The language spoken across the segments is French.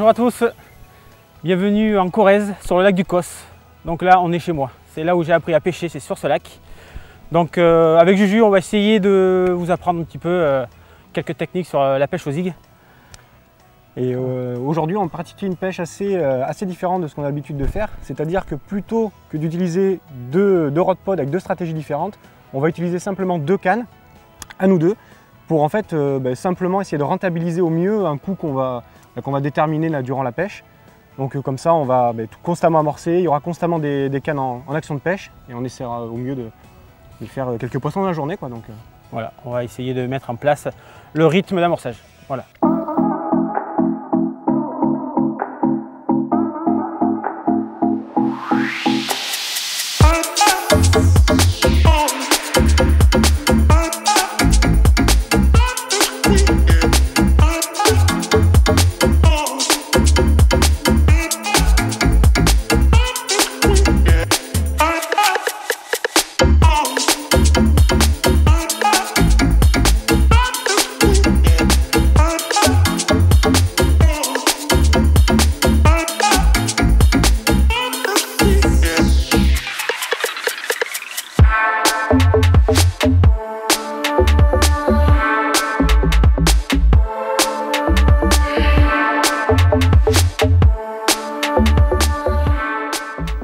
Bonjour à tous, bienvenue en Corrèze sur le lac du Causse. Donc là on est chez moi, c'est là où j'ai appris à pêcher, c'est sur ce lac. Donc avec Juju on va essayer de vous apprendre un petit peu quelques techniques sur la pêche aux zigues. Et aujourd'hui on pratique une pêche assez différente de ce qu'on a l'habitude de faire. C'est-à-dire que plutôt que d'utiliser deux rod pods avec deux stratégies différentes, on va utiliser simplement deux cannes, à nous deux, pour en fait simplement essayer de rentabiliser au mieux un coup qu'on va déterminer là, durant la pêche. Donc comme ça on va constamment amorcer, il y aura constamment des cannes en action de pêche et on essaiera au mieux de faire quelques poissons dans la journée, quoi. Donc, voilà, on va essayer de mettre en place le rythme d'amorçage. Voilà.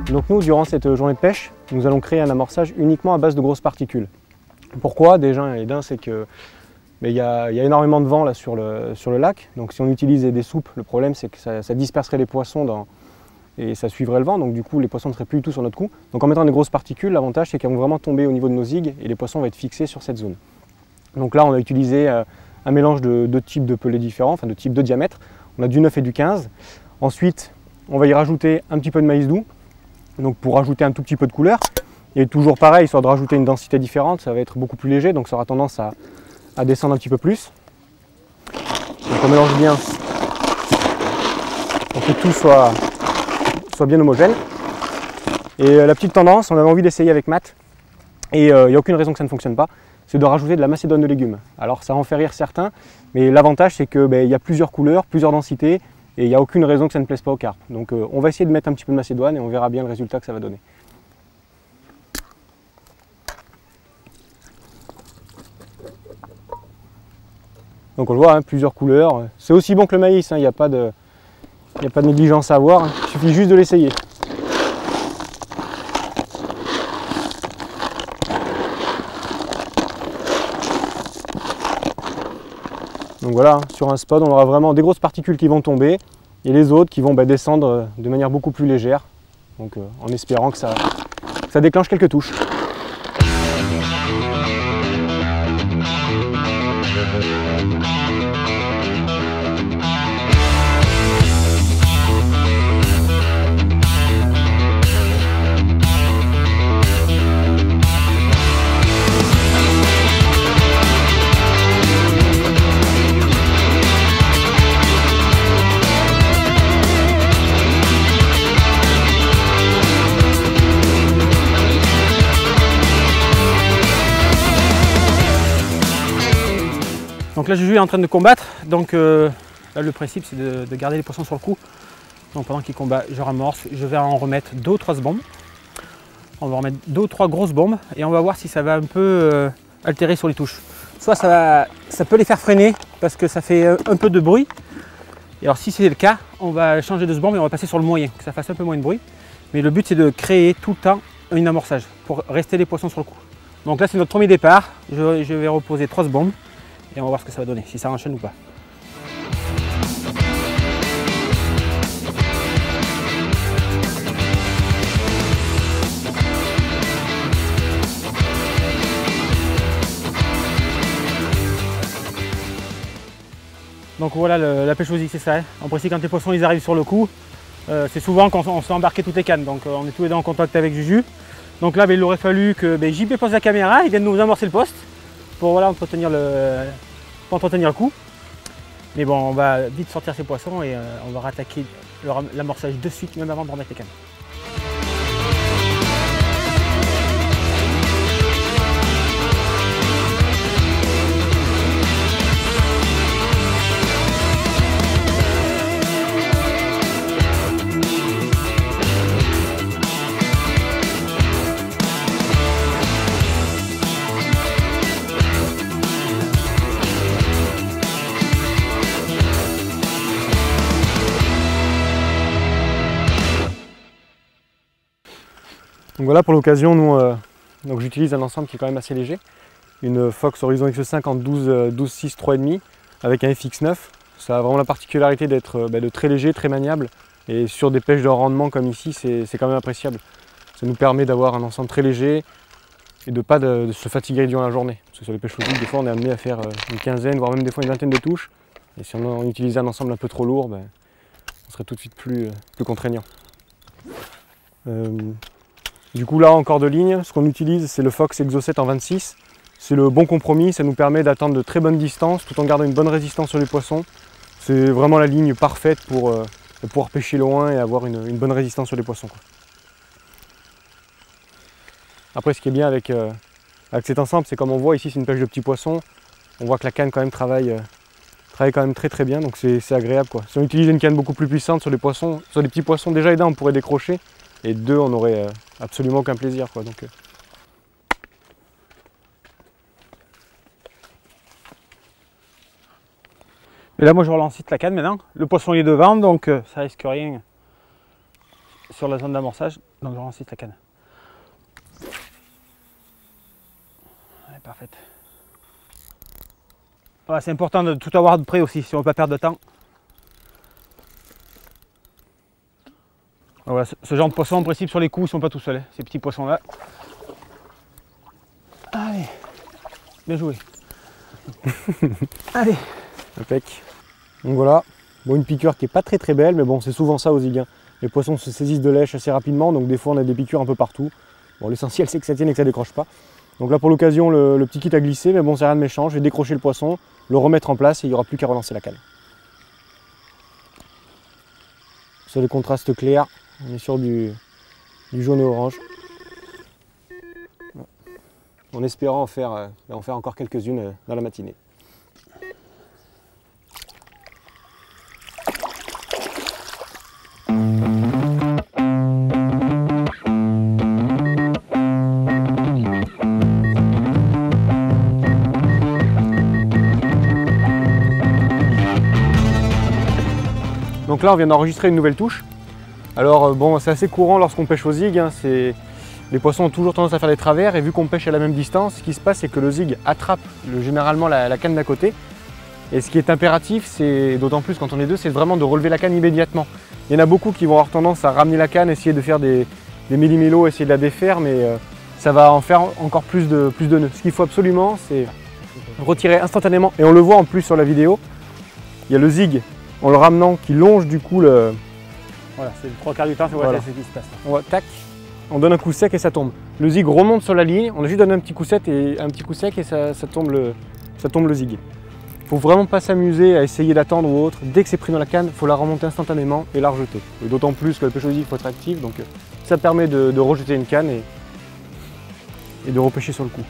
Donc nous, durant cette journée de pêche, nous allons créer un amorçage uniquement à base de grosses particules. Pourquoi? Déjà, c'est que il y a énormément de vent là, sur le lac. Donc si on utilise des soupes, le problème c'est que ça disperserait les poissons et ça suivrait le vent. Donc du coup, les poissons ne seraient plus du tout sur notre cou. Donc en mettant des grosses particules, l'avantage c'est qu'elles vont vraiment tomber au niveau de nos zigues et les poissons vont être fixés sur cette zone. Donc là, on a utilisé un mélange de deux types de pelets différents, enfin de types de diamètre. On a du 9 et du 15. Ensuite, on va y rajouter un petit peu de maïs doux. Donc pour rajouter un tout petit peu de couleur, et toujours pareil, histoire de rajouter une densité différente, ça va être beaucoup plus léger, donc ça aura tendance à descendre un petit peu plus. Donc on mélange bien pour que tout soit bien homogène. Et la petite tendance, on avait envie d'essayer avec Matt, et il n'y a aucune raison que ça ne fonctionne pas, c'est de rajouter de la macédoine de légumes. Alors ça en fait rire certains, mais l'avantage c'est qu'il y a plusieurs couleurs, plusieurs densités, et il n'y a aucune raison que ça ne plaise pas aux carpes. Donc on va essayer de mettre un petit peu de macédoine et on verra bien le résultat que ça va donner. Donc on le voit, plusieurs couleurs. C'est aussi bon que le maïs, il n'y a pas de négligence à avoir, il suffit juste de l'essayer. Donc voilà, sur un spot, on aura vraiment des grosses particules qui vont tomber et les autres qui vont descendre de manière beaucoup plus légère. Donc en espérant que ça déclenche quelques touches. Donc là Juju est en train de combattre, donc là, le principe c'est de garder les poissons sur le cou. Donc pendant qu'il combat, je ramorce, je vais en remettre 2 ou 3 bombes. On va remettre 2 ou 3 grosses bombes et on va voir si ça va un peu altérer sur les touches. Soit ça peut les faire freiner parce que ça fait un peu de bruit. Et alors si c'est le cas, on va changer de bombe et on va passer sur le moyen, que ça fasse un peu moins de bruit. Mais le but c'est de créer tout le temps un amorçage pour rester les poissons sur le cou. Donc là c'est notre premier départ, je vais reposer 3 bombes. Et on va voir ce que ça va donner, si ça enchaîne ou pas. Donc voilà, la pêche aux zigues, c'est ça. En principe, quand les poissons ils arrivent sur le coup, c'est souvent quand on se fait embarquer toutes les cannes. Donc on est tous les deux en contact avec Juju. Donc là, il aurait fallu que JP pose la caméra, il vienne nous amorcer le poste pour entretenir le coup. Mais bon, on va vite sortir ces poissons et on va rattaquer l'amorçage de suite, même avant de remettre les cannes. voilà, pour l'occasion, nous j'utilise un ensemble qui est quand même assez léger. Une Fox Horizon X5 en 12.6 3,5 avec un FX9. Ça a vraiment la particularité d'être de très léger, très maniable. Et sur des pêches de rendement comme ici, c'est quand même appréciable. Ça nous permet d'avoir un ensemble très léger et de ne pas se fatiguer durant la journée. Parce que sur les pêches ludiques, des fois on est amené à faire une quinzaine, voire même des fois une vingtaine de touches. Et si on utilisait un ensemble un peu trop lourd, on serait tout de suite plus contraignant. Du coup là, en corps de ligne, ce qu'on utilise, c'est le Fox Exo 7 en 26. C'est le bon compromis, ça nous permet d'atteindre de très bonnes distances tout en gardant une bonne résistance sur les poissons. C'est vraiment la ligne parfaite pour pouvoir pêcher loin et avoir une bonne résistance sur les poissons, quoi. Après, ce qui est bien avec cet ensemble, c'est comme on voit ici, c'est une pêche de petits poissons. On voit que la canne quand même travaille quand même très bien, donc c'est agréable, quoi. Si on utilisait une canne beaucoup plus puissante sur les poissons, sur les petits poissons, déjà et d'un on pourrait décrocher, et deux on n'aurait absolument aucun plaisir, quoi. Donc, Et là, moi, je relance la canne maintenant. Le poisson il est devant, donc ça risque rien sur la zone d'amorçage. Donc, je relance la canne. Ouais, parfaite. Voilà, c'est important de tout avoir de près aussi, si on ne veut pas perdre de temps. Voilà, ce genre de poissons, en principe, sur les coups, ils ne sont pas tout seuls, ces petits poissons-là. Allez, bien joué. Allez. impec. Donc voilà, bon, une piqûre qui n'est pas très belle, mais bon, c'est souvent ça aux zigues, hein. Les poissons se saisissent de lèche assez rapidement, donc des fois on a des piqûres un peu partout. Bon, l'essentiel c'est que ça tienne et que ça ne décroche pas. Donc là pour l'occasion, le petit kit a glissé, mais bon, c'est rien de méchant. Je vais décrocher le poisson, le remettre en place et il n'y aura plus qu'à relancer la canne. Sur les contrastes clairs, on est sur du jaune et orange. En espérant en faire encore quelques-unes dans la matinée. Donc là on vient d'enregistrer une nouvelle touche. Alors bon, c'est assez courant lorsqu'on pêche aux zigues, hein, les poissons ont toujours tendance à faire des travers et vu qu'on pêche à la même distance, ce qui se passe c'est que le zig attrape généralement la canne d'à côté. Et ce qui est impératif, c'est d'autant plus quand on est deux, c'est vraiment de relever la canne immédiatement. Il y en a beaucoup qui vont avoir tendance à ramener la canne, essayer de faire des méli-mélos, essayer de la défaire, mais ça va en faire encore plus de nœuds. Ce qu'il faut absolument, c'est retirer instantanément. Et on le voit en plus sur la vidéo, il y a le zig en le ramenant qui longe du coup le... Voilà, c'est le 3/4 du temps, c'est voilà. ce qui se passe. On va, tac, on donne un coup sec et ça tombe. Le zig remonte sur la ligne, on a juste donné un petit coup sec et ça tombe le zig. Il ne faut vraiment pas s'amuser à essayer d'attendre ou autre. Dès que c'est pris dans la canne, il faut la remonter instantanément et la rejeter. Et d'autant plus que la pêche au zig, il faut être actif, donc ça permet de rejeter une canne et de repêcher sur le coup.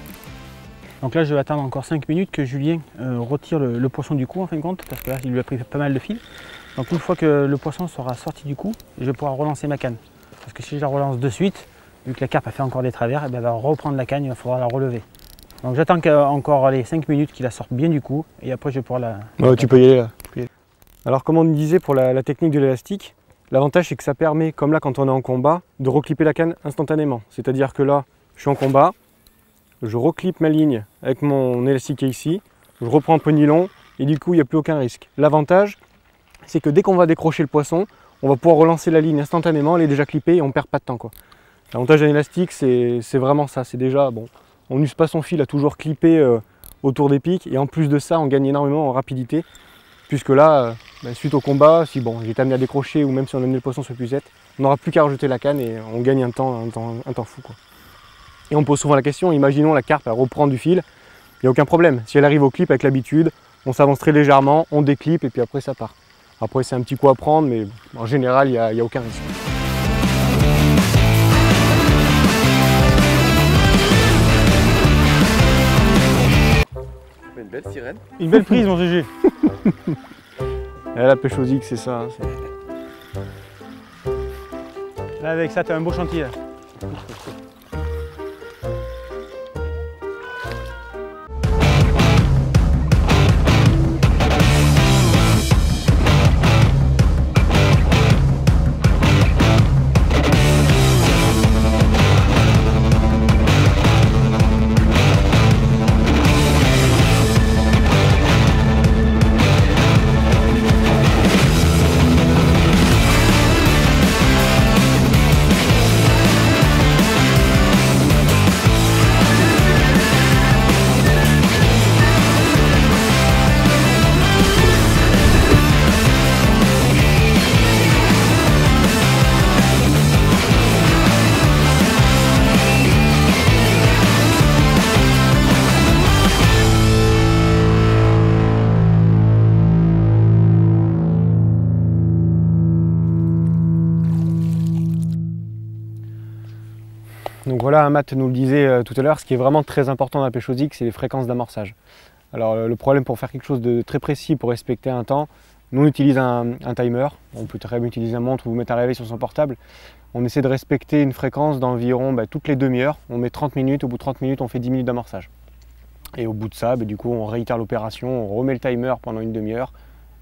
Donc là, je vais attendre encore 5 minutes que Julien retire le poisson du coup en fin de compte, parce que là, il lui a pris pas mal de fil. Donc une fois que le poisson sera sorti du coup, je vais pouvoir relancer ma canne. Parce que si je la relance de suite, vu que la carpe a fait encore des travers, et bien elle va reprendre la canne, il va falloir la relever. Donc j'attends encore les 5 minutes qu'il la sorte bien du coup, et après je vais pouvoir la... Ouais, tu peux y aller là. Alors comme on disait pour la technique de l'élastique, l'avantage c'est que ça permet, comme là quand on est en combat, de reclipper la canne instantanément. C'est-à-dire que là, je suis en combat, je reclippe ma ligne avec mon élastique qui est ici, je reprends un peu nylon, et du coup il n'y a plus aucun risque. L'avantage, c'est que dès qu'on va décrocher le poisson, on va pouvoir relancer la ligne instantanément, elle est déjà clippée et on ne perd pas de temps, quoi. L'avantage d'un élastique, c'est vraiment ça, c'est déjà, bon, on n'use pas son fil à toujours clipper autour des pics, et en plus de ça, on gagne énormément en rapidité, puisque là, suite au combat, si bon, j'ai été amené à décrocher, ou même si on a amené le poisson sur puisette, on n'aura plus qu'à rejeter la canne et on gagne un temps fou, quoi. Et on pose souvent la question, imaginons la carpe, elle reprend du fil, il n'y a aucun problème. Si elle arrive au clip avec l'habitude, on s'avance très légèrement, on déclipe et puis après ça part. Après c'est un petit coup à prendre, mais en général il n'y a aucun risque. Une belle sirène. Une belle prise mon GG. La pêche aux zigues, c'est ça. Là avec ça tu as un beau chantier là. Voilà, Matt nous le disait tout à l'heure, ce qui est vraiment très important dans la pêche au zig, c'est les fréquences d'amorçage. Alors le problème pour faire quelque chose de très précis, pour respecter un temps, nous on utilise un timer, on peut très bien utiliser une montre ou vous mettre un réveil sur son portable. On essaie de respecter une fréquence d'environ toutes les demi-heures, on met 30 minutes, au bout de 30 minutes on fait 10 minutes d'amorçage. Et au bout de ça, du coup on réitère l'opération, on remet le timer pendant une demi-heure,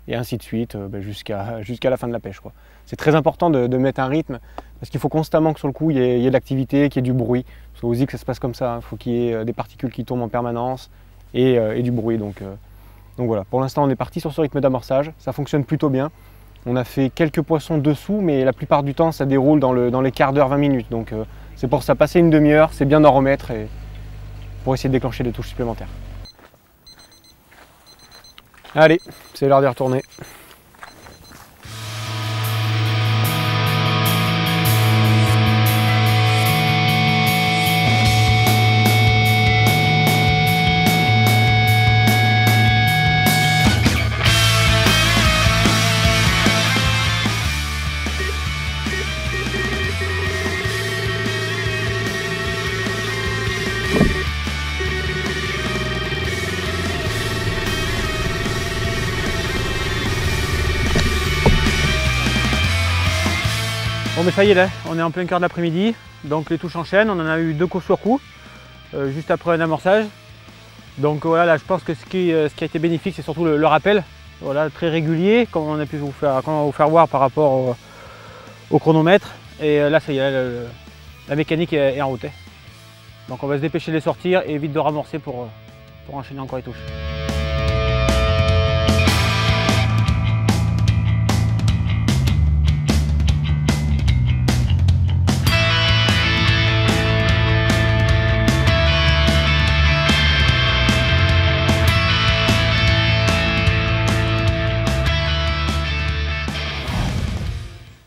et ainsi de suite jusqu'à la fin de la pêche. C'est très important de mettre un rythme, parce qu'il faut constamment que sur le coup il y ait de l'activité, qu'il y ait du bruit. Parce qu'au zig ça se passe comme ça, il faut qu'il y ait des particules qui tombent en permanence et du bruit. Donc voilà, pour l'instant on est parti sur ce rythme d'amorçage, ça fonctionne plutôt bien. On a fait quelques poissons dessous, mais la plupart du temps ça déroule dans les quarts d'heure, 20 minutes. Donc c'est pour ça, passer une demi-heure, c'est bien d'en remettre pour essayer de déclencher des touches supplémentaires. Allez, c'est l'heure d'y retourner. Bon mais ça y est là, on est en plein cœur de l'après-midi, donc les touches enchaînent, on en a eu 2 coups sur coup, juste après un amorçage. Donc voilà, là je pense que ce qui a été bénéfique c'est surtout le rappel, voilà, très régulier, comme on a pu vous faire voir par rapport au chronomètre. Et là ça y est, la mécanique est en route. Donc on va se dépêcher de les sortir et vite de ramorcer pour enchaîner encore les touches.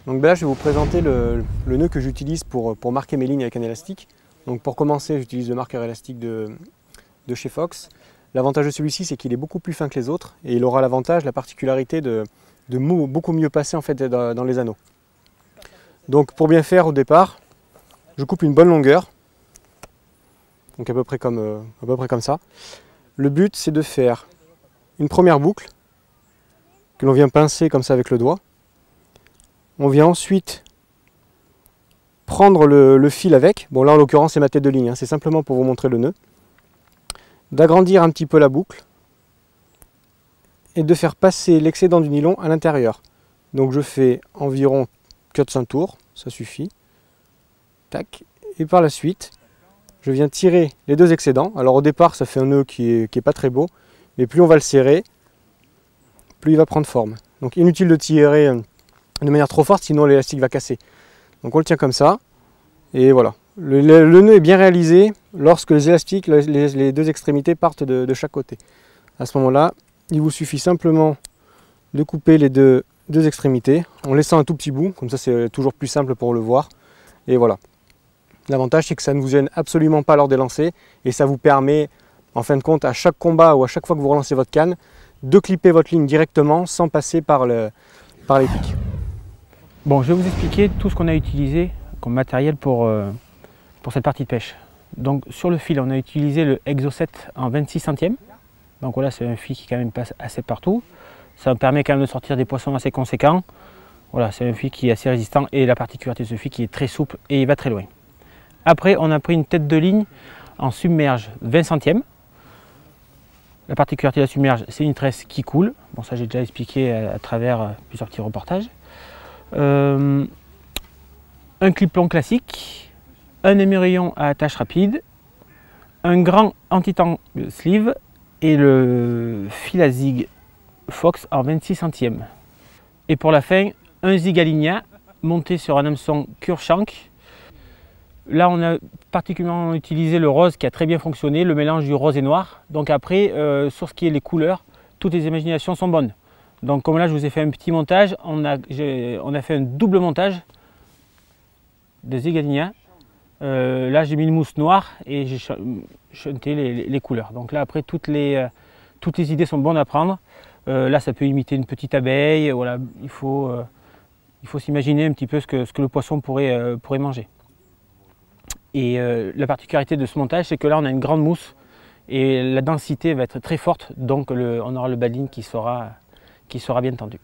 Donc là, je vais vous présenter le nœud que j'utilise pour marquer mes lignes avec un élastique. Donc pour commencer, j'utilise le marqueur élastique de chez Fox. L'avantage de celui-ci, c'est qu'il est beaucoup plus fin que les autres et il aura l'avantage, la particularité de beaucoup mieux passer en fait dans les anneaux. Donc pour bien faire au départ, je coupe une bonne longueur, donc à peu près comme ça. Le but, c'est de faire une première boucle que l'on vient pincer comme ça avec le doigt. On vient ensuite prendre le fil avec, bon là en l'occurrence c'est ma tête de ligne, hein, c'est simplement pour vous montrer le nœud, d'agrandir un petit peu la boucle et de faire passer l'excédent du nylon à l'intérieur. Donc je fais environ 4-5 tours, ça suffit, tac, et par la suite je viens tirer les 2 excédents. Alors au départ ça fait un nœud qui est pas très beau, mais plus on va le serrer, plus il va prendre forme. Donc inutile de tirer de manière trop forte, sinon l'élastique va casser. Donc on le tient comme ça, et voilà. Le nœud est bien réalisé lorsque les élastiques, les 2 extrémités partent de chaque côté. À ce moment-là, il vous suffit simplement de couper les deux extrémités en laissant un tout petit bout, comme ça c'est toujours plus simple pour le voir. Et voilà. L'avantage c'est que ça ne vous gêne absolument pas lors des lancers, et ça vous permet, en fin de compte, à chaque combat ou à chaque fois que vous relancez votre canne, de clipper votre ligne directement sans passer par les pics. Bon, je vais vous expliquer tout ce qu'on a utilisé comme matériel pour cette partie de pêche. Donc sur le fil, on a utilisé le Exo 7 en 26 centièmes. Donc voilà, c'est un fil qui quand même passe assez partout. Ça me permet quand même de sortir des poissons assez conséquents. Voilà, c'est un fil qui est assez résistant et la particularité de ce fil qui est très souple et il va très loin. Après, on a pris une tête de ligne en submerge 20 centièmes. La particularité de la submerge, c'est une tresse qui coule. Bon, ça j'ai déjà expliqué à travers plusieurs petits reportages. Un clip-plomb classique, un émerillon à attache rapide, un grand anti-tangle sleeve et le fil à zig Fox en 26 centièmes. Et pour la fin, un zig Aligna monté sur un hameçon Cure-Shank. Là, on a particulièrement utilisé le rose qui a très bien fonctionné, le mélange du rose et noir. Donc après, sur ce qui est les couleurs, toutes les imaginations sont bonnes. Donc comme là, je vous ai fait un petit montage, on a fait un double montage de zig Aligna. Là, j'ai mis une mousse noire et j'ai chanté les couleurs. Donc là, après, toutes les idées sont bonnes à prendre. Là, ça peut imiter une petite abeille. Voilà, il faut s'imaginer un petit peu ce que le poisson pourrait manger. Et la particularité de ce montage, c'est que là on a une grande mousse et la densité va être très forte, donc on aura le badin qui sera bien tendu.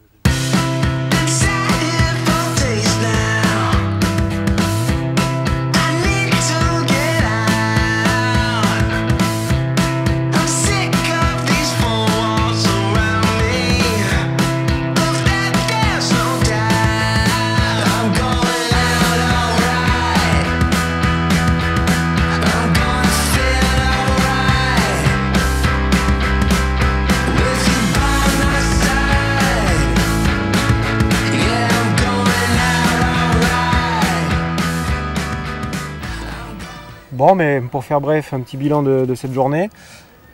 Bon, mais pour faire bref, un petit bilan de cette journée.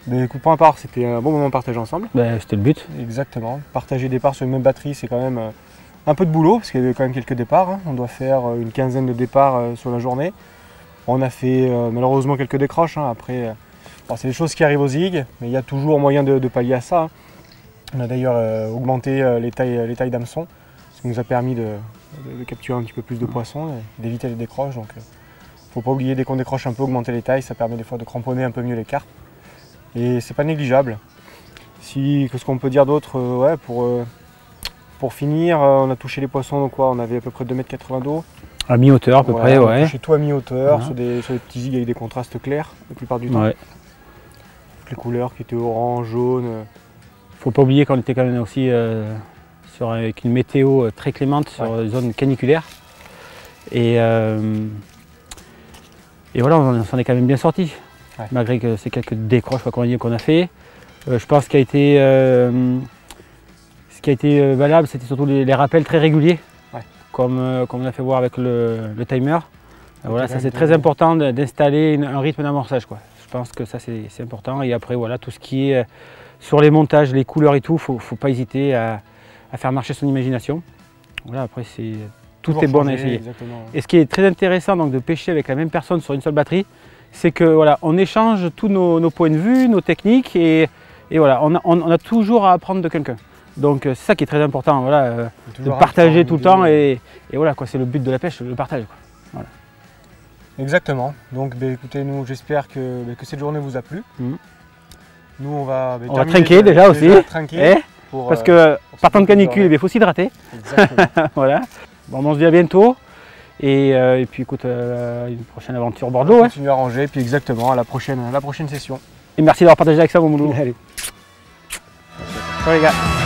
Mais coup point à part, c'était un bon moment partagé ensemble. C'était le but. Exactement. Partager des départs sur une même batterie, c'est quand même un peu de boulot, parce qu'il y a quand même quelques départs. Hein. On doit faire une quinzaine de départs sur la journée. On a fait malheureusement quelques décroches. Hein. Après, c'est des choses qui arrivent aux zig, mais il y a toujours moyen de pallier à ça. Hein. On a d'ailleurs augmenté les tailles d'hameçons, ce qui nous a permis de capturer un petit peu plus de poissons et d'éviter les décroches. Donc, faut pas oublier, dès qu'on décroche un peu, augmenter les tailles, ça permet des fois de cramponner un peu mieux les carpes. Et c'est pas négligeable. Qu'est-ce qu'on peut dire d'autre? Pour finir, on a touché les poissons, donc on avait à peu près 2,80 m d'eau. À mi-hauteur à peu près, on a ouais. touché tout à mi-hauteur, sur des petits zigs avec des contrastes clairs, la plupart du temps. Ouais. Toutes les couleurs qui étaient orange, jaune. Faut pas oublier qu'on était quand même aussi avec une météo très clémente sur une zone caniculaire. Et voilà, on s'en est quand même bien sorti, malgré que ces quelques décroches qu'on a fait. Je pense ce qui a été valable, c'était surtout les rappels très réguliers, comme on a fait voir avec le timer. Voilà, ça c'est très important d'installer un rythme d'amorçage. Je pense que ça c'est important. Et après, voilà, tout ce qui est sur les montages, les couleurs et tout, il ne faut pas hésiter à faire marcher son imagination. Voilà, après tout est bon à essayer. Exactement. Et ce qui est très intéressant donc, de pêcher avec la même personne sur une seule batterie, c'est que voilà, on échange tous nos points de vue, nos techniques, et voilà, on a toujours à apprendre de quelqu'un. Donc c'est ça qui est très important, voilà, de partager tout le temps, et voilà, c'est le but de la pêche, le partage. Voilà. Exactement. Donc écoutez, nous j'espère que cette journée vous a plu. Nous on va trinquer déjà aussi. Parce que partant de canicule, il faut s'hydrater. Voilà. Bon, on se dit à bientôt. Et puis écoute, une prochaine aventure Bordeaux. On continue à ranger, puis exactement à la prochaine session. Et merci d'avoir partagé avec ça, mon moulou. Allez. Ciao les gars.